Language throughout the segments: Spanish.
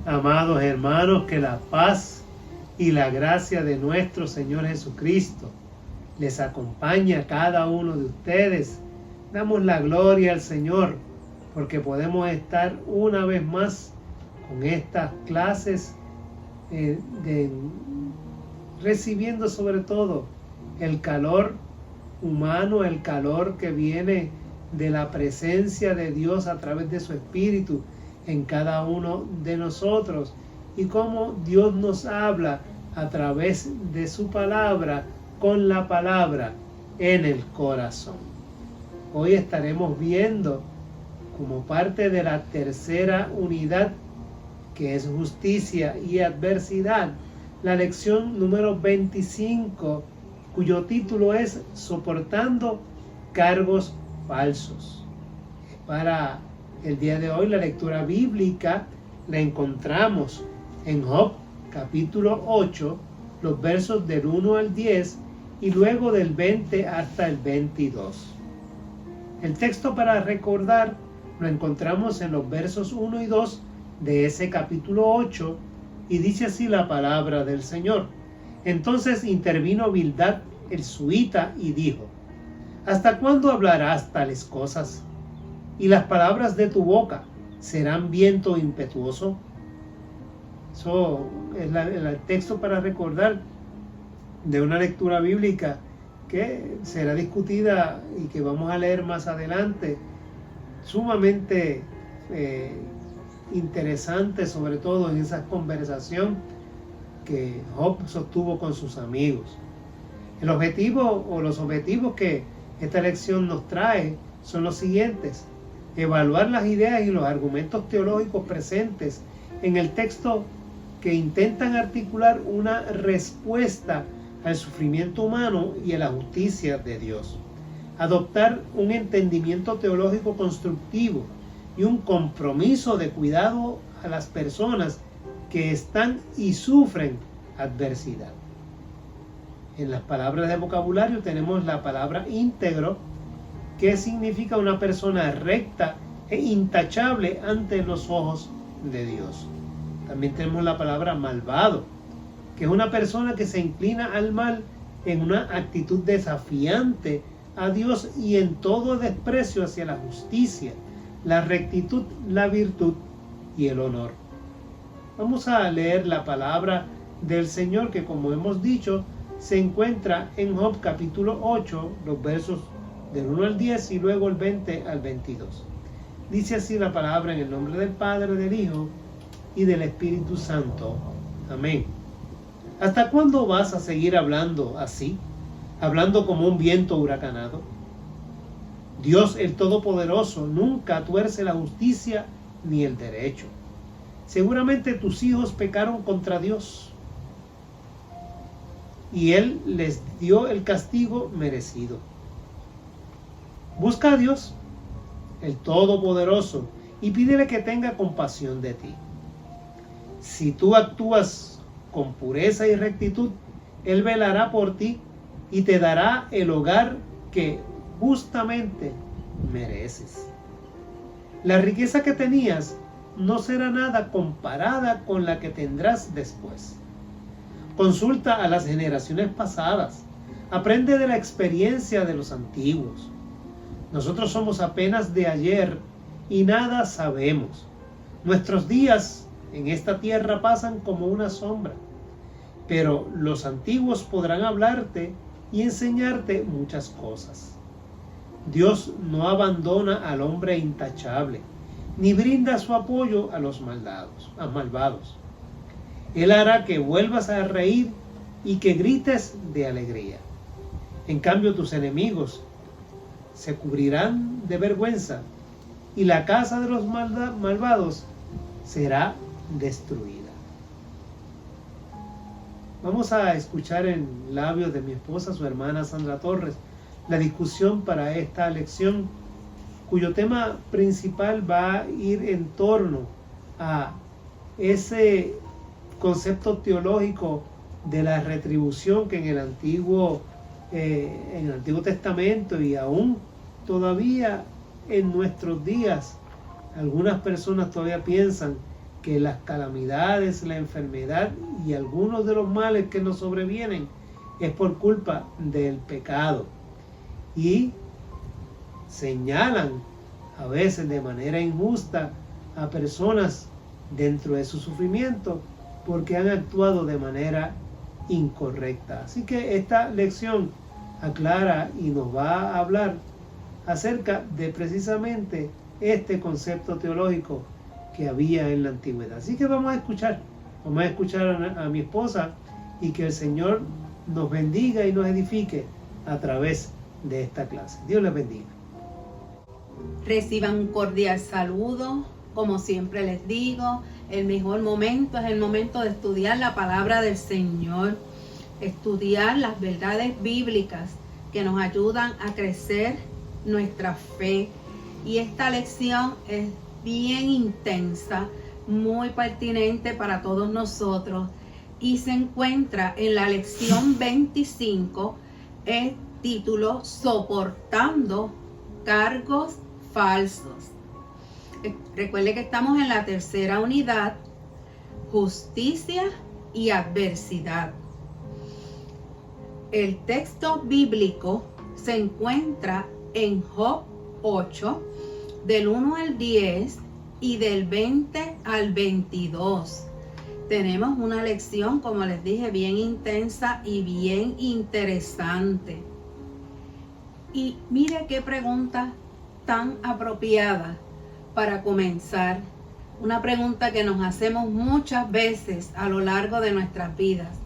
Amados hermanos, que la paz y la gracia de nuestro Señor Jesucristo les acompañe a cada uno de ustedes. Damos la gloria al Señor porque podemos estar una vez más con estas clases recibiendo sobre todo el calor humano, el calor que viene de la presencia de Dios a través de su Espíritu en cada uno de nosotros, y cómo Dios nos habla a través de su palabra, con la palabra en el corazón. Hoy estaremos viendo, como parte de la tercera unidad, que es justicia y adversidad, la lección número 25, cuyo título es Soportando cargos falsos. Para el día de hoy la lectura bíblica la encontramos en Job capítulo 8, los versos del 1 al 10 y luego del 20 hasta el 22. El texto para recordar lo encontramos en los versos 1 y 2 de ese capítulo 8 y dice así la palabra del Señor. Entonces intervino Bildad el suita y dijo: ¿Hasta cuándo hablarás tales cosas? ¿Y las palabras de tu boca serán viento impetuoso? Eso es el texto para recordar de una lectura bíblica que será discutida y que vamos a leer más adelante, sumamente interesante, sobre todo en esa conversación que Job sostuvo con sus amigos. El objetivo o los objetivos que esta lección nos trae son los siguientes: evaluar las ideas y los argumentos teológicos presentes en el texto que intentan articular una respuesta al sufrimiento humano y a la justicia de Dios. Adoptar un entendimiento teológico constructivo y un compromiso de cuidado a las personas que están y sufren adversidad. En las palabras de vocabulario tenemos la palabra íntegro, que significa una persona recta e intachable ante los ojos de Dios. También tenemos la palabra malvado, que es una persona que se inclina al mal en una actitud desafiante a Dios y en todo desprecio hacia la justicia, la rectitud, la virtud y el honor. Vamos a leer la palabra del Señor, que, como hemos dicho, se encuentra en Job capítulo 8, los versos del 1 al 10 y luego el 20 al 22. Dice así la palabra en el nombre del Padre, del Hijo y del Espíritu Santo. Amén. ¿Hasta cuándo vas a seguir hablando así? Hablando como un viento huracanado. Dios el Todopoderoso nunca tuerce la justicia ni el derecho. Seguramente tus hijos pecaron contra Dios y Él les dio el castigo merecido. Busca a Dios, el Todopoderoso, y pídele que tenga compasión de ti. Si tú actúas con pureza y rectitud, Él velará por ti y te dará el hogar que justamente mereces. La riqueza que tenías no será nada comparada con la que tendrás después. Consulta a las generaciones pasadas. Aprende de la experiencia de los antiguos. Nosotros somos apenas de ayer y nada sabemos. Nuestros días en esta tierra pasan como una sombra, pero los antiguos podrán hablarte y enseñarte muchas cosas. Dios no abandona al hombre intachable, ni brinda su apoyo a los malvados. Él hará que vuelvas a reír y que grites de alegría. En cambio, tus enemigos se cubrirán de vergüenza y la casa de los malvados será destruida. Vamos a escuchar en labios de mi esposa, su hermana Sandra Torres, la discusión para esta lección, cuyo tema principal va a ir en torno a ese concepto teológico de la retribución que en el Antiguo Testamento y aún todavía en nuestros días algunas personas todavía piensan que las calamidades, la enfermedad y algunos de los males que nos sobrevienen es por culpa del pecado. Y señalan a veces de manera injusta a personas dentro de su sufrimiento porque han actuado de manera incorrecta. Así que esta lección aclara y nos va a hablar acerca de precisamente este concepto teológico que había en la antigüedad. Así que vamos a escuchar a mi esposa y que el Señor nos bendiga y nos edifique a través de esta clase. Dios les bendiga. Reciban un cordial saludo. Como siempre les digo, el mejor momento es el momento de estudiar la palabra del Señor, estudiar las verdades bíblicas que nos ayudan a crecer nuestra fe. Y esta lección es bien intensa, muy pertinente para todos nosotros y se encuentra en la lección 25, el título Soportando cargos falsos. Recuerde que estamos en la tercera unidad, justicia y adversidad. El texto bíblico se encuentra en Job 8, del 1 al 10 y del 20 al 22. Tenemos una lección, como les dije, bien intensa y bien interesante. Y mire qué pregunta tan apropiada para comenzar. Una pregunta que nos hacemos muchas veces a lo largo de nuestras vidas.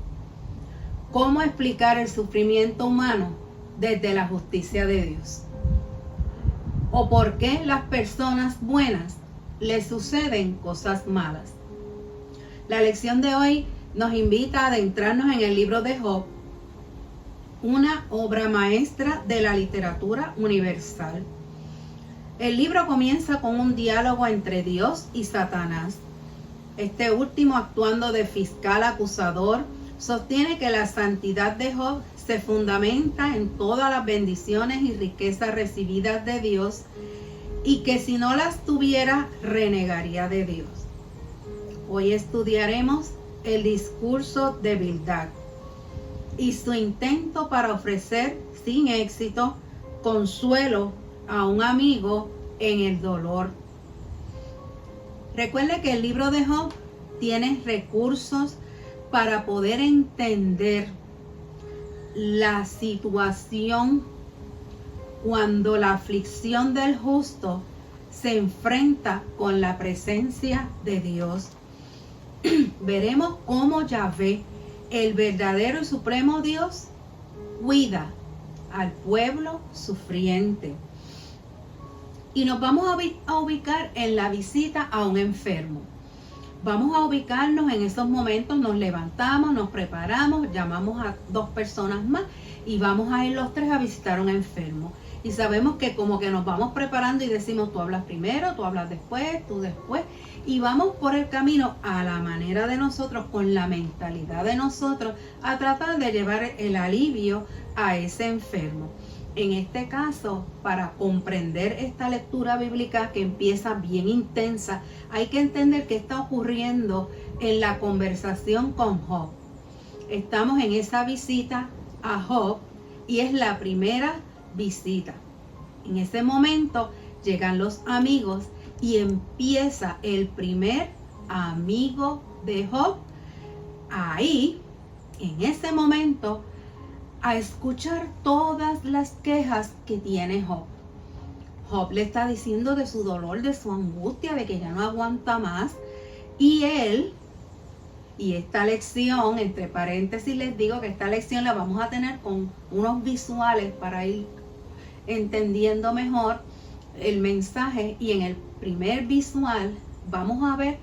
¿Cómo explicar el sufrimiento humano desde la justicia de Dios? ¿O por qué las personas buenas les suceden cosas malas? La lección de hoy nos invita a adentrarnos en el libro de Job, una obra maestra de la literatura universal. El libro comienza con un diálogo entre Dios y Satanás. Este último, actuando de fiscal acusador, sostiene que la santidad de Job se fundamenta en todas las bendiciones y riquezas recibidas de Dios y que si no las tuviera, renegaría de Dios. Hoy estudiaremos el discurso de Bildad y su intento para ofrecer sin éxito consuelo a un amigo en el dolor. Recuerde que el libro de Job tiene recursos para poder entender la situación cuando la aflicción del justo se enfrenta con la presencia de Dios. Veremos cómo Yahvé, el verdadero y supremo Dios, cuida al pueblo sufriente. Y nos vamos a ubicar en la visita a un enfermo. Vamos a ubicarnos en esos momentos, nos levantamos, nos preparamos, llamamos a 2 personas más y vamos a ir los 3 a visitar a un enfermo. Y sabemos que como que nos vamos preparando y decimos, tú hablas primero, tú hablas después, tú después. Y vamos por el camino a la manera de nosotros, con la mentalidad de nosotros, a tratar de llevar el alivio a ese enfermo. En este caso, para comprender esta lectura bíblica que empieza bien intensa, hay que entender qué está ocurriendo en la conversación con Job. Estamos en esa visita a Job y es la primera visita. En ese momento llegan los amigos y empieza el primer amigo de Job ahí, en ese momento, a escuchar todas las quejas que tiene Job. Job le está diciendo de su dolor, de su angustia, de que ya no aguanta más. Y esta lección, entre paréntesis les digo que esta lección la vamos a tener con unos visuales para ir entendiendo mejor el mensaje. Y en el primer visual vamos a ver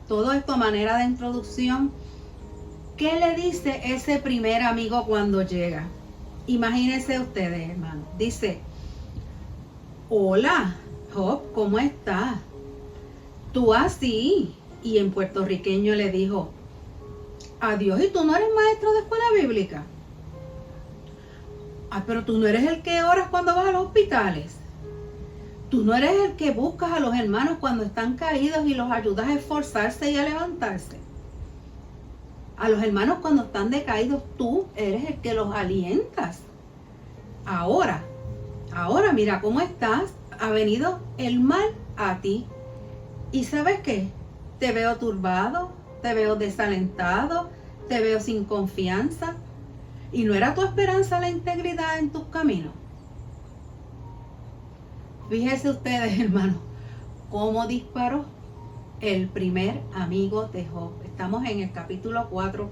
todo esto a manera de introducción. ¿Qué le dice ese primer amigo cuando llega? Imagínense ustedes, hermanos. Dice, hola, Job, ¿cómo estás? Tú así. Y en puertorriqueño le dijo, adiós, ¿y tú no eres maestro de escuela bíblica? Ah, pero tú no eres el que oras cuando vas a los hospitales. Tú no eres el que buscas a los hermanos cuando están caídos y los ayudas a esforzarse y a levantarse. A los hermanos cuando están decaídos, tú eres el que los alientas. Ahora mira cómo estás. Ha venido el mal a ti. ¿Y sabes qué? Te veo turbado, te veo desalentado, te veo sin confianza. ¿Y no era tu esperanza la integridad en tus caminos? Fíjense ustedes, hermanos, cómo disparó el primer amigo de Job. Estamos en el capítulo 4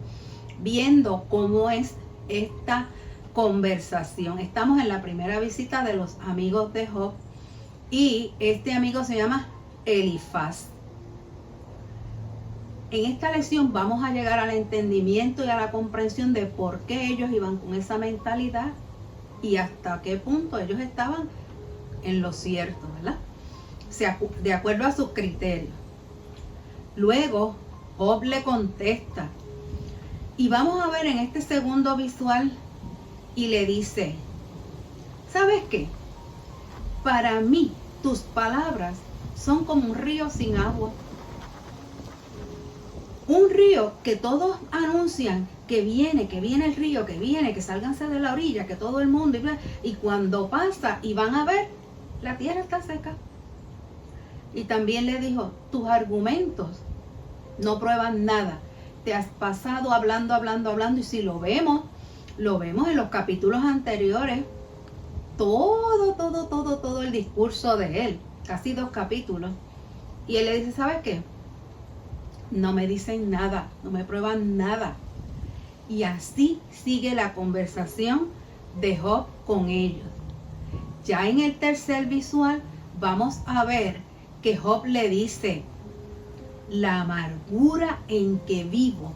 viendo cómo es esta conversación. Estamos en la primera visita de los amigos de Job y este amigo se llama Elifaz. En esta lección vamos a llegar al entendimiento y a la comprensión de por qué ellos iban con esa mentalidad y hasta qué punto ellos estaban en lo cierto, ¿verdad? De acuerdo a sus criterios. Luego Job le contesta y vamos a ver en este segundo visual y le dice: ¿sabes qué? Para mí tus palabras son como un río sin agua. Un río que todos anuncian que viene el río, que sálganse de la orilla, que todo el mundo, y cuando pasa y van a ver, la tierra está seca. Y también le dijo: tus argumentos no prueban nada. Te has pasado hablando, y si lo vemos en los capítulos anteriores, todo el discurso de él, casi 2 capítulos. Y él le dice: ¿sabes qué? No me dicen nada, no me prueban nada. Y así sigue la conversación de Job con ellos. Ya en el tercer visual vamos a ver que Job le dice: la amargura en que vivo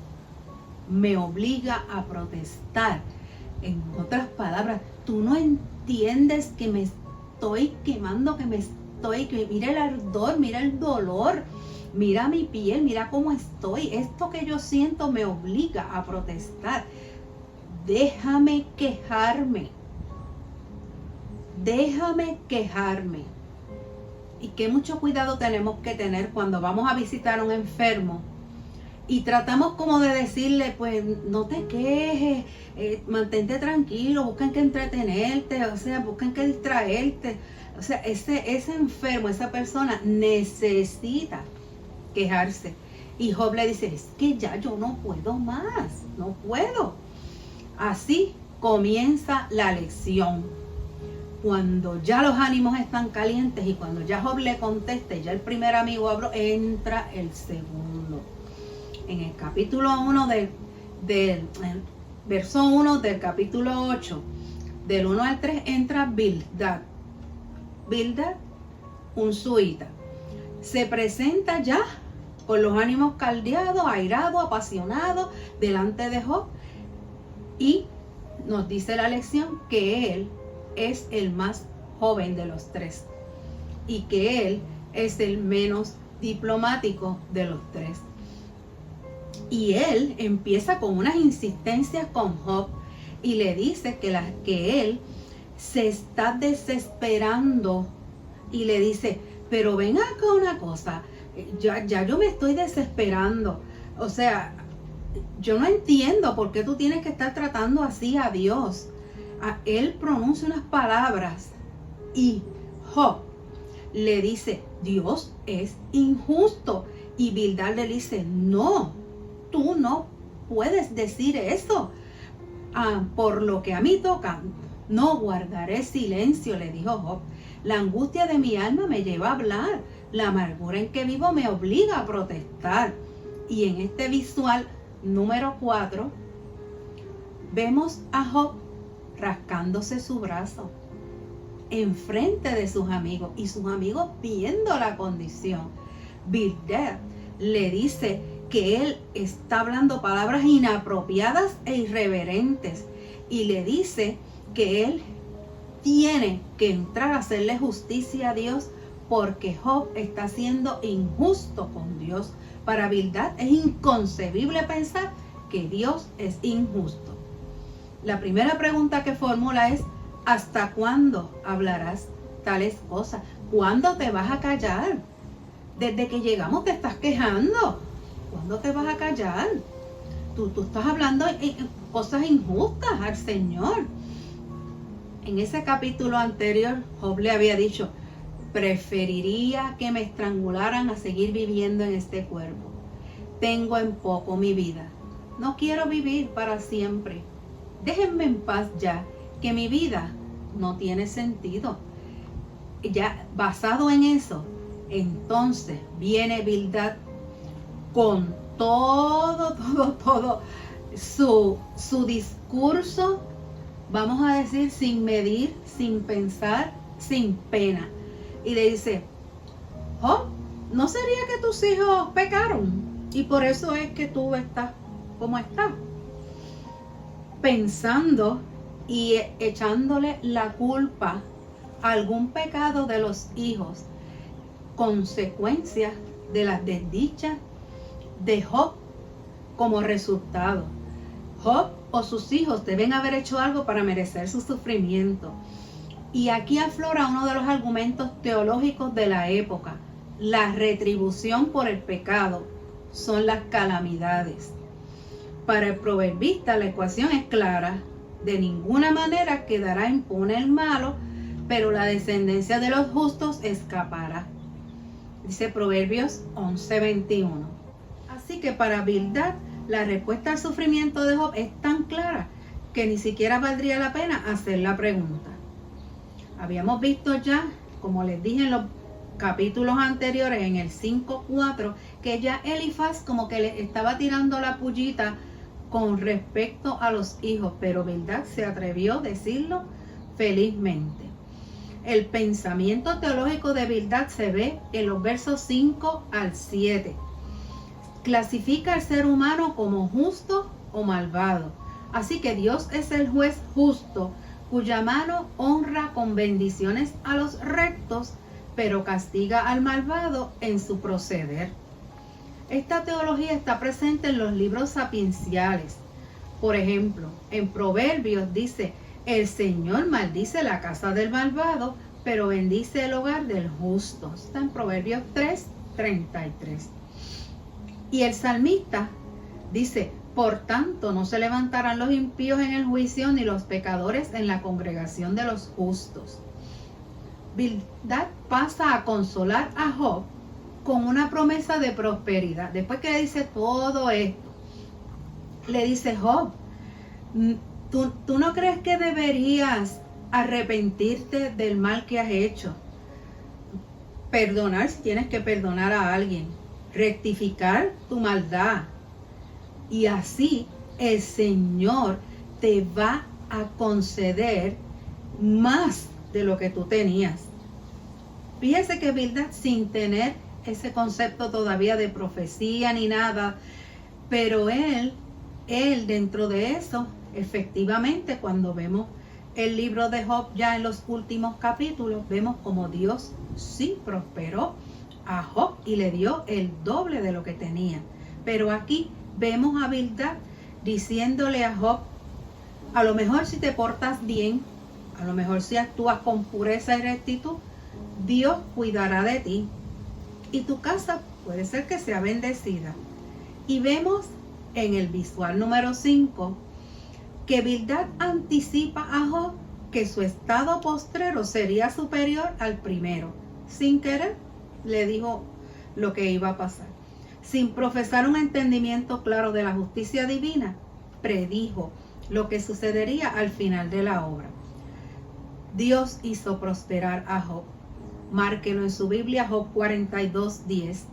me obliga a protestar. En otras palabras, tú no entiendes que me estoy quemando, que mira el ardor, mira el dolor, mira mi piel, mira cómo estoy. Esto que yo siento me obliga a protestar. Déjame quejarme. Y que mucho cuidado tenemos que tener cuando vamos a visitar a un enfermo y tratamos como de decirle: pues no te quejes, mantente tranquilo, busquen que entretenerte, busquen que distraerte. Ese enfermo, esa persona necesita quejarse. Y Job le dice: es que ya yo no puedo más, no puedo. Así comienza la lección. Cuando ya los ánimos están calientes y cuando ya Job le contesta y ya el primer amigo habló, entra el segundo. En el capítulo 1 verso 1 del capítulo 8, del 1 al 3, entra Bildad. Bildad, un suita. Se presenta ya con los ánimos caldeados, airados, apasionados, delante de Job. Y nos dice la lección que él es el más joven de los 3 y que él es el menos diplomático de los 3. Y él empieza con unas insistencias con Job y le dice que él se está desesperando y le dice: pero ven acá una cosa, ya yo me estoy desesperando. Yo no entiendo por qué tú tienes que estar tratando así a Dios. Él pronuncia unas palabras y Job le dice: Dios es injusto. Y Bildad le dice: no, tú no puedes decir eso. Por lo que a mí toca, no guardaré silencio, le dijo Job. La angustia de mi alma me lleva a hablar. La amargura en que vivo me obliga a protestar. Y en este visual número 4 vemos a Job rascándose su brazo enfrente de sus amigos y sus amigos viendo la condición. Bildad le dice que él está hablando palabras inapropiadas e irreverentes y le dice que él tiene que entrar a hacerle justicia a Dios porque Job está siendo injusto con Dios. Para Bildad es inconcebible pensar que Dios es injusto. La primera pregunta que formula es: ¿hasta cuándo hablarás tales cosas? ¿cuándo te vas a callar? Desde que llegamos te estás quejando. ¿Cuándo te vas a callar? Tú estás hablando cosas injustas al Señor. En ese capítulo anterior, Job le había dicho, preferiría que me estrangularan a seguir viviendo en este cuerpo. Tengo en poco mi vida. No quiero vivir para siempre. Déjenme en paz ya, que mi vida no tiene sentido. Ya basado en eso, entonces viene Bildad con todo su discurso, vamos a decir, sin medir, sin pensar, sin pena. Y le dice, Job, ¿no sería que tus hijos pecaron? Y por eso es que tú estás como estás. Pensando y echándole la culpa a algún pecado de los hijos, consecuencias de las desdichas de Job como resultado. Job o sus hijos deben haber hecho algo para merecer su sufrimiento. Y aquí aflora uno de los argumentos teológicos de la época. La retribución por el pecado son las calamidades. Para el proverbista la ecuación es clara. De ninguna manera quedará impune el malo, pero la descendencia de los justos escapará. Dice Proverbios 11:21. Así que para Bildad, la respuesta al sufrimiento de Job es tan clara que ni siquiera valdría la pena hacer la pregunta. Habíamos visto ya, como les dije en los capítulos anteriores, en el 5:4, que ya Elifaz como que le estaba tirando la pullita con respecto a los hijos, pero Bildad se atrevió a decirlo felizmente. El pensamiento teológico de Bildad se ve en los versos 5 al 7. Clasifica al ser humano como justo o malvado. Así que Dios es el juez justo, cuya mano honra con bendiciones a los rectos, pero castiga al malvado en su proceder. Esta teología está presente en los libros sapienciales. Por ejemplo, en Proverbios dice, el Señor maldice la casa del malvado, pero bendice el hogar del justo. Está en Proverbios 3:33. Y el salmista dice, por tanto no se levantarán los impíos en el juicio, ni los pecadores en la congregación de los justos. Bildad pasa a consolar a Job con una promesa de prosperidad. Después que le dice todo esto, le dice, Job, ¿tú no crees que deberías arrepentirte del mal que has hecho? Perdonar si tienes que perdonar a alguien. Rectificar tu maldad. Y así el Señor te va a conceder más de lo que tú tenías. Fíjese que Bildad, sin tener ese concepto todavía de profecía ni nada, pero él dentro de eso, efectivamente, cuando vemos el libro de Job ya en los últimos capítulos, vemos como Dios sí prosperó a Job y le dio el doble de lo que tenía. Pero aquí vemos a Bildad diciéndole a Job, a lo mejor si te portas bien, a lo mejor si actúas con pureza y rectitud, Dios cuidará de ti y tu casa puede ser que sea bendecida. Y vemos en el visual número 5 que Bildad anticipa a Job que su estado postrero sería superior al primero. Sin querer le dijo lo que iba a pasar. Sin profesar un entendimiento claro de la justicia divina, predijo lo que sucedería al final de la obra. Dios hizo prosperar a Job. Márquelo en su Biblia, Job 42:10.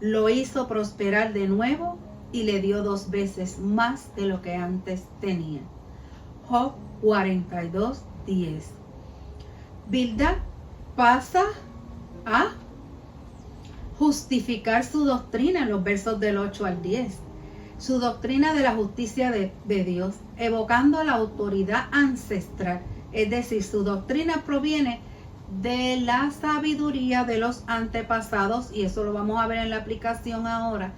Lo hizo prosperar de nuevo y le dio 2 veces más de lo que antes tenía. Job 42:10. Bildad pasa a justificar su doctrina en los versos del 8 al 10. Su doctrina de la justicia de Dios, evocando la autoridad ancestral. Es decir, su doctrina proviene de la sabiduría de los antepasados, y eso lo vamos a ver en la aplicación ahora,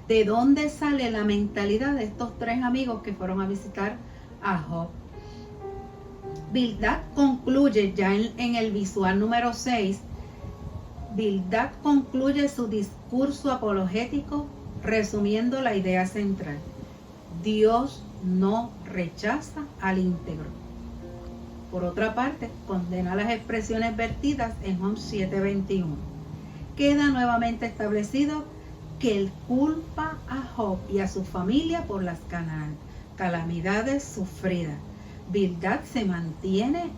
de dónde sale la mentalidad de estos 3 amigos que fueron a visitar a Job. Bildad concluye ya en el visual número 6 Bildad concluye su discurso apologético resumiendo la idea central. Dios no rechaza al íntegro. Por otra parte, condena las expresiones vertidas en Job 7:21. Queda nuevamente establecido que él culpa a Job y a su familia por las calamidades sufridas. Bildad se mantiene,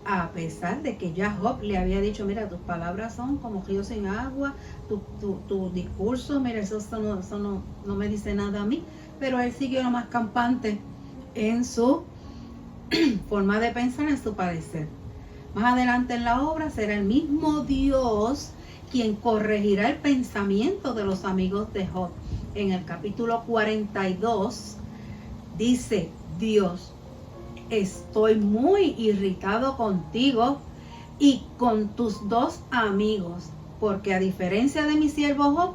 a pesar de que ya Job le había dicho, mira, tus palabras son como ríos sin agua, tu discurso, mira, eso no me dice nada a mí, pero él siguió lo más campante en su forma de pensar, en su padecer. Más adelante en la obra será el mismo Dios quien corregirá el pensamiento de los amigos de Job. En el capítulo 42 dice Dios: estoy muy irritado contigo y con tus dos amigos, porque a diferencia de mi siervo Job,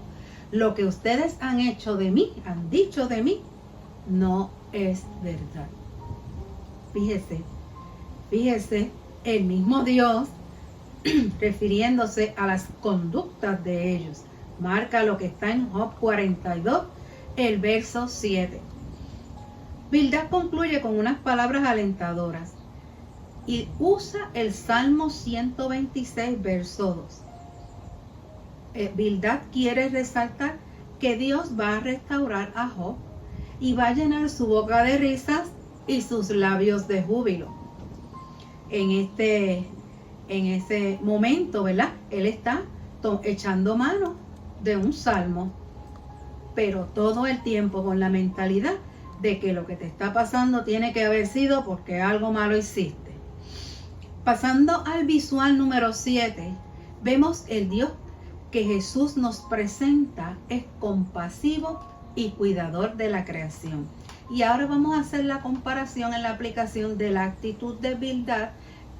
lo que ustedes han dicho de mí, no es verdad. Fíjese, el mismo Dios, refiriéndose a las conductas de ellos, marca lo que está en Job 42, el verso 7. Bildad concluye con unas palabras alentadoras y usa el Salmo 126, verso 2. Bildad quiere resaltar que Dios va a restaurar a Job y va a llenar su boca de risas y sus labios de júbilo. En ese momento, ¿verdad? Él está echando mano de un salmo, pero todo el tiempo con la mentalidad de que lo que te está pasando tiene que haber sido porque algo malo hiciste. Pasando al visual número 7, vemos el Dios que Jesús nos presenta es compasivo y cuidador de la creación. Y ahora vamos a hacer la comparación en la aplicación de la actitud de Bildad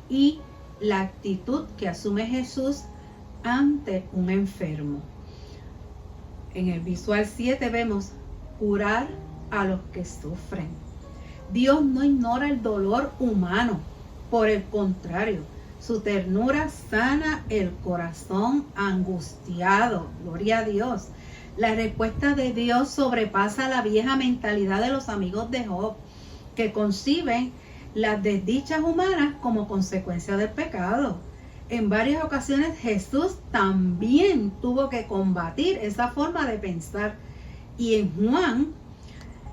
y la actitud que asume Jesús ante un enfermo. En el visual 7 vemos curar a los que sufren. Dios no ignora el dolor humano, por el contrario, su ternura sana el corazón angustiado. Gloria a Dios. La respuesta de Dios sobrepasa la vieja mentalidad de los amigos de Job, que conciben las desdichas humanas como consecuencia del pecado. En varias ocasiones Jesús también tuvo que combatir esa forma de pensar. Y en Juan,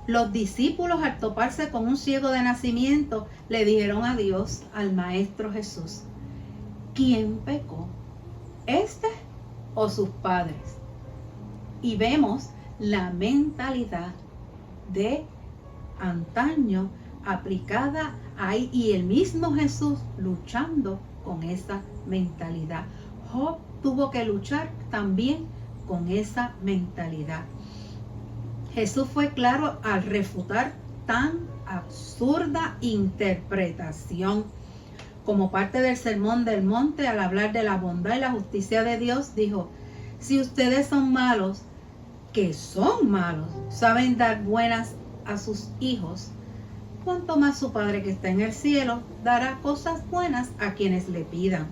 los discípulos, al toparse con un ciego de nacimiento, le dijeron a Dios, al Maestro Jesús: ¿quién pecó? ¿Este o sus padres? Y vemos la mentalidad de antaño aplicada ahí, y el mismo Jesús luchando con esa mentalidad. Job tuvo que luchar también con esa mentalidad. Jesús fue claro al refutar tan absurda interpretación. Como parte del Sermón del Monte, al hablar de la bondad y la justicia de Dios, dijo: si ustedes son malos, que son malos, saben dar buenas a sus hijos, cuánto más su Padre que está en el cielo dará cosas buenas a quienes le pidan.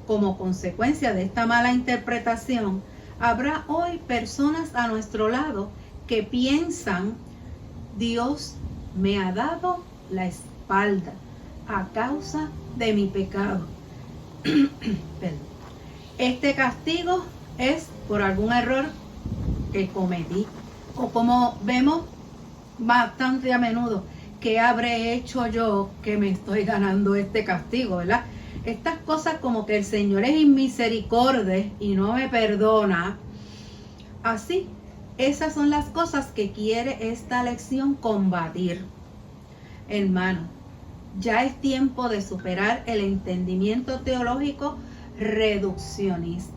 Como consecuencia de esta mala interpretación, habrá hoy personas a nuestro lado que piensan: Dios me ha dado la espalda a causa de mi pecado. Este castigo es por algún error que cometí. O como vemos bastante a menudo, ¿qué habré hecho yo que me estoy ganando este castigo, verdad? Estas cosas como que el Señor es inmisericordia y no me perdona. Así, esas son las cosas que quiere esta lección combatir. Hermano, ya es tiempo de superar el entendimiento teológico reduccionista,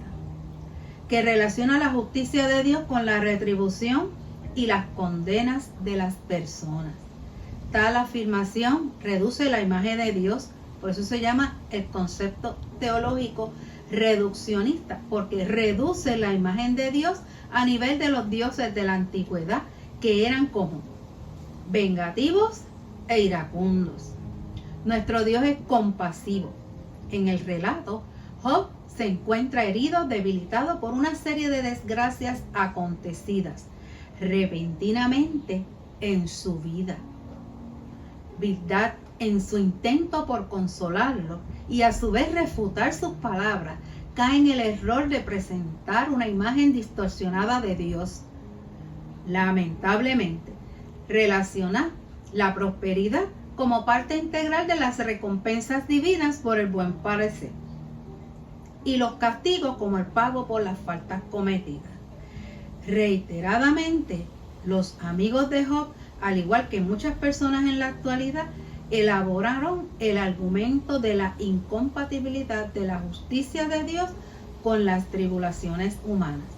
que relaciona la justicia de Dios con la retribución y las condenas de las personas. Tal afirmación reduce la imagen de Dios, por eso se llama el concepto teológico reduccionista, porque reduce la imagen de Dios a nivel de los dioses de la antigüedad, que eran como vengativos e iracundos. Nuestro Dios es compasivo. En el relato, Job se encuentra herido, debilitado por una serie de desgracias acontecidas repentinamente en su vida. Bildad, en su intento por consolarlo y a su vez refutar sus palabras, cae en el error de presentar una imagen distorsionada de Dios. Lamentablemente, relaciona la prosperidad como parte integral de las recompensas divinas por el buen parecer y los castigos como el pago por las faltas cometidas. Reiteradamente, los amigos de Job, al igual que muchas personas en la actualidad, elaboraron el argumento de la incompatibilidad de la justicia de Dios con las tribulaciones humanas.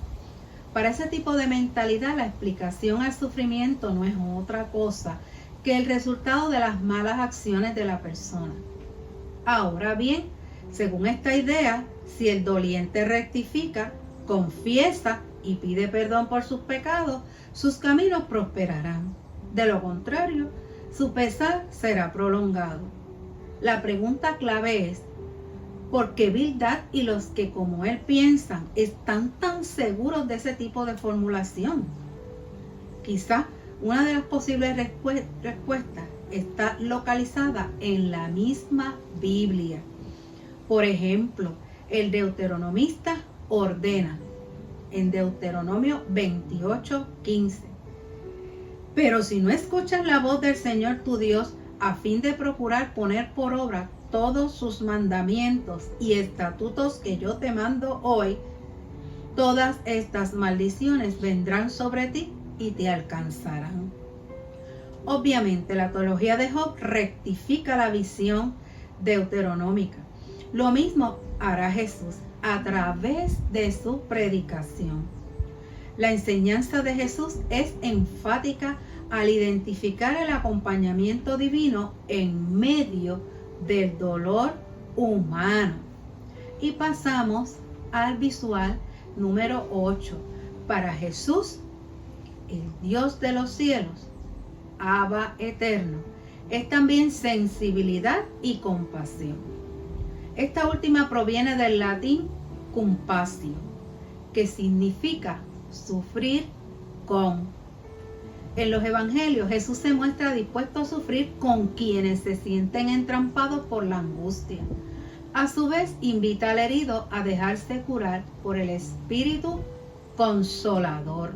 Para ese tipo de mentalidad, la explicación al sufrimiento no es otra cosa que el resultado de las malas acciones de la persona. Ahora bien, según esta idea, si el doliente rectifica, confiesa y pide perdón por sus pecados, sus caminos prosperarán. De lo contrario, su pesar será prolongado. La pregunta clave es, ¿por qué Bildad y los que como él piensan están tan seguros de ese tipo de formulación? Quizá una de las posibles respuestas está localizada en la misma Biblia. Por ejemplo, el deuteronomista ordena en Deuteronomio 28:15: pero si no escuchas la voz del Señor tu Dios a fin de procurar poner por obra todos sus mandamientos y estatutos que yo te mando hoy, todas estas maldiciones vendrán sobre ti y te alcanzarán. Obviamente, la teología de Job rectifica la visión deuteronómica. Lo mismo hará Jesús a través de su predicación. La enseñanza de Jesús es enfática al identificar el acompañamiento divino en medio del dolor humano. Y pasamos al visual número 8. Para Jesús, el Dios de los cielos, Abba eterno, es también sensibilidad y compasión. Esta última proviene del latín compasio, que significa sufrir con. En los evangelios, Jesús se muestra dispuesto a sufrir con quienes se sienten entrampados por la angustia. A su vez, invita al herido a dejarse curar por el Espíritu Consolador.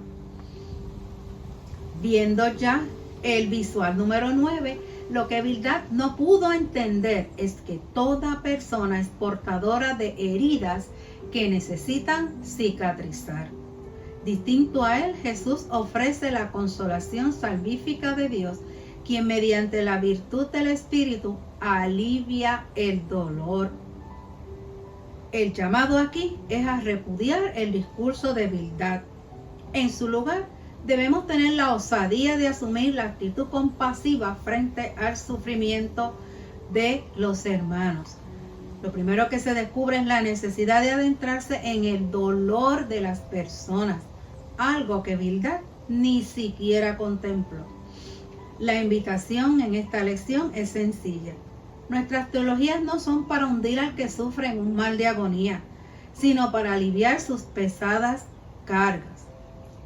Viendo ya el visual número 9, lo que Bildad no pudo entender es que toda persona es portadora de heridas que necesitan cicatrizar. Distinto a él, Jesús ofrece la consolación salvífica de Dios, quien mediante la virtud del Espíritu alivia el dolor. El llamado aquí es a repudiar el discurso de Bildad. En su lugar, debemos tener la osadía de asumir la actitud compasiva frente al sufrimiento de los hermanos. Lo primero que se descubre es la necesidad de adentrarse en el dolor de las personas, algo que Bildad ni siquiera contempló. La invitación en esta lección es sencilla. Nuestras teologías no son para hundir al que sufre en un mal de agonía, sino para aliviar sus pesadas cargas.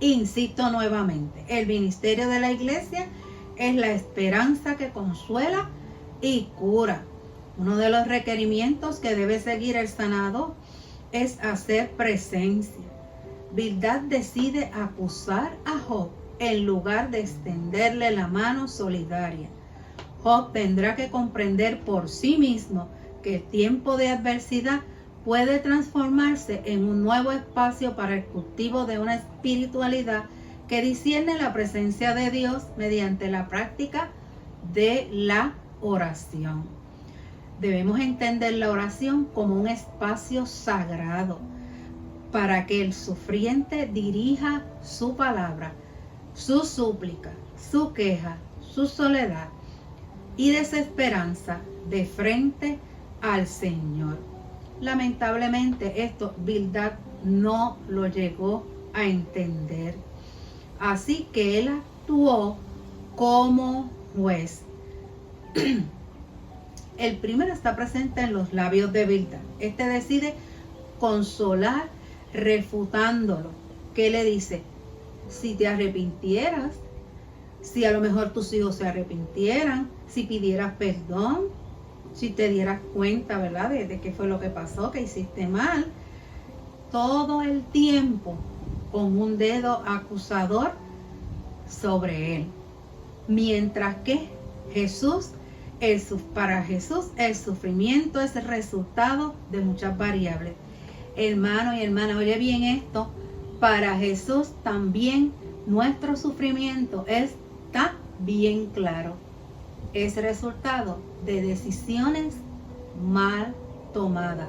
Insisto nuevamente, el ministerio de la iglesia es la esperanza que consuela y cura. Uno de los requerimientos que debe seguir el sanador es hacer presencia. Bildad decide acusar a Job en lugar de extenderle la mano solidaria. Job tendrá que comprender por sí mismo que el tiempo de adversidad puede transformarse en un nuevo espacio para el cultivo de una espiritualidad que discierne la presencia de Dios mediante la práctica de la oración. Debemos entender la oración como un espacio sagrado para que el sufriente dirija su palabra, su súplica, su queja, su soledad y desesperanza de frente al Señor. Lamentablemente esto Bildad no lo llegó a entender. Así que él actuó como juez. El primero está presente en los labios de Bildad. Este decide consolar, refutándolo. ¿Qué le dice? Si te arrepintieras, si a lo mejor tus hijos se arrepintieran, si pidieras perdón, si te dieras cuenta, ¿verdad?, de qué fue lo que pasó, que hiciste mal, todo el tiempo con un dedo acusador sobre él. Mientras que para Jesús el sufrimiento es el resultado de muchas variables. Hermano y hermana, oye bien esto, para Jesús también nuestro sufrimiento está bien claro. Es resultado de decisiones mal tomadas.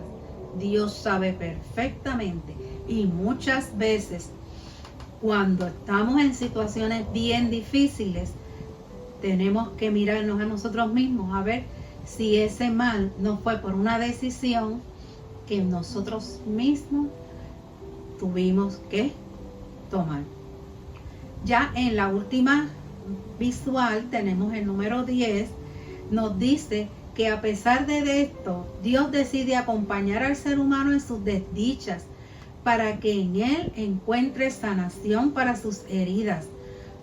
Dios sabe perfectamente, y muchas veces cuando estamos en situaciones bien difíciles, tenemos que mirarnos a nosotros mismos a ver si ese mal no fue por una decisión que nosotros mismos tuvimos que tomar. Ya en la última visual tenemos el número 10, nos dice que a pesar de esto, Dios decide acompañar al ser humano en sus desdichas para que en él encuentre sanación para sus heridas.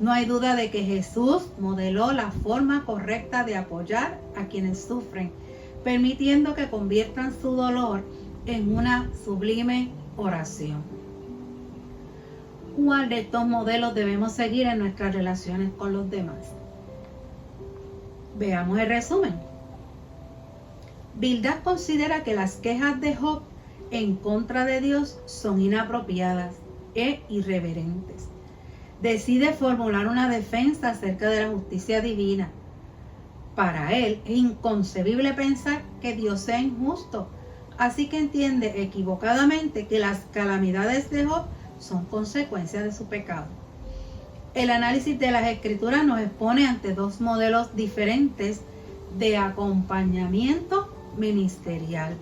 No hay duda de que Jesús modeló la forma correcta de apoyar a quienes sufren, permitiendo que conviertan su dolor en una sublime oración. ¿Cuál de estos modelos debemos seguir en nuestras relaciones con los demás? Veamos el resumen. Bildad considera que las quejas de Job en contra de Dios son inapropiadas e irreverentes. Decide formular una defensa acerca de la justicia divina. Para él es inconcebible pensar que Dios sea injusto, así que entiende equivocadamente que las calamidades de Job son consecuencias de su pecado. El análisis de las Escrituras nos expone ante dos modelos diferentes de acompañamiento ministerial.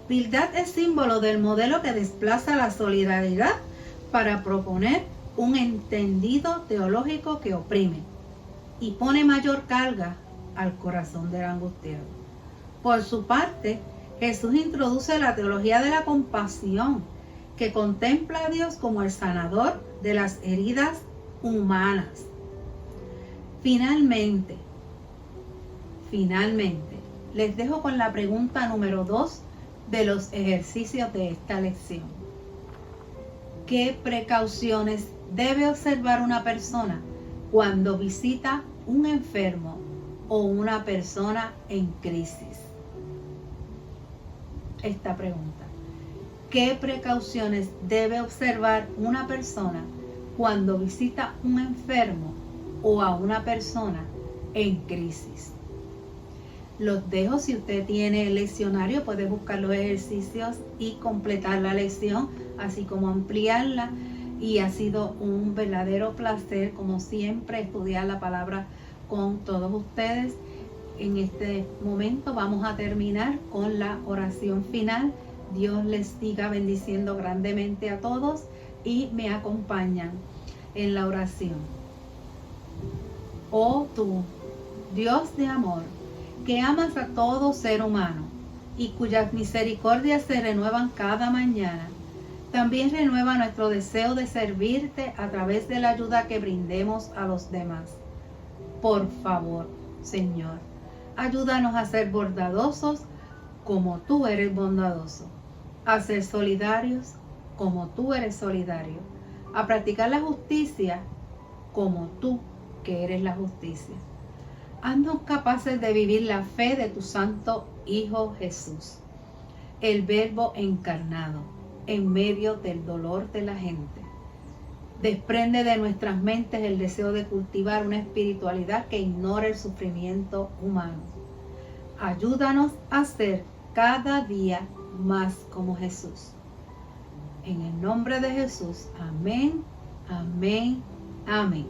Bildad es símbolo del modelo que desplaza la solidaridad para proponer un entendido teológico que oprime y pone mayor carga al corazón del angustiado. Por su parte, Jesús introduce la teología de la compasión, que contempla a Dios como el sanador de las heridas humanas. Finalmente, les dejo con la pregunta número 2 de los ejercicios de esta lección. ¿Qué precauciones debe observar una persona cuando visita un enfermo o una persona en crisis? Esta pregunta. ¿Qué precauciones debe observar una persona cuando visita un enfermo o a una persona en crisis? Los dejo. Si usted tiene el leccionario, puede buscar los ejercicios y completar la lección, así como ampliarla. Y ha sido un verdadero placer, como siempre, estudiar la palabra con todos ustedes. En este momento vamos a terminar con la oración final. Dios les siga bendiciendo grandemente a todos y me acompañan en la oración. Oh tú, Dios de amor, que amas a todo ser humano y cuyas misericordias se renuevan cada mañana, también renueva nuestro deseo de servirte a través de la ayuda que brindemos a los demás. Por favor, Señor, ayúdanos a ser bondadosos como tú eres bondadoso, a ser solidarios como tú eres solidario, a practicar la justicia como tú que eres la justicia. Haznos capaces de vivir la fe de tu santo Hijo Jesús, el Verbo encarnado, en medio del dolor de la gente. Desprende de nuestras mentes el deseo de cultivar una espiritualidad que ignore el sufrimiento humano. Ayúdanos a ser cada día más como Jesús. En el nombre de Jesús, amén, amén, amén.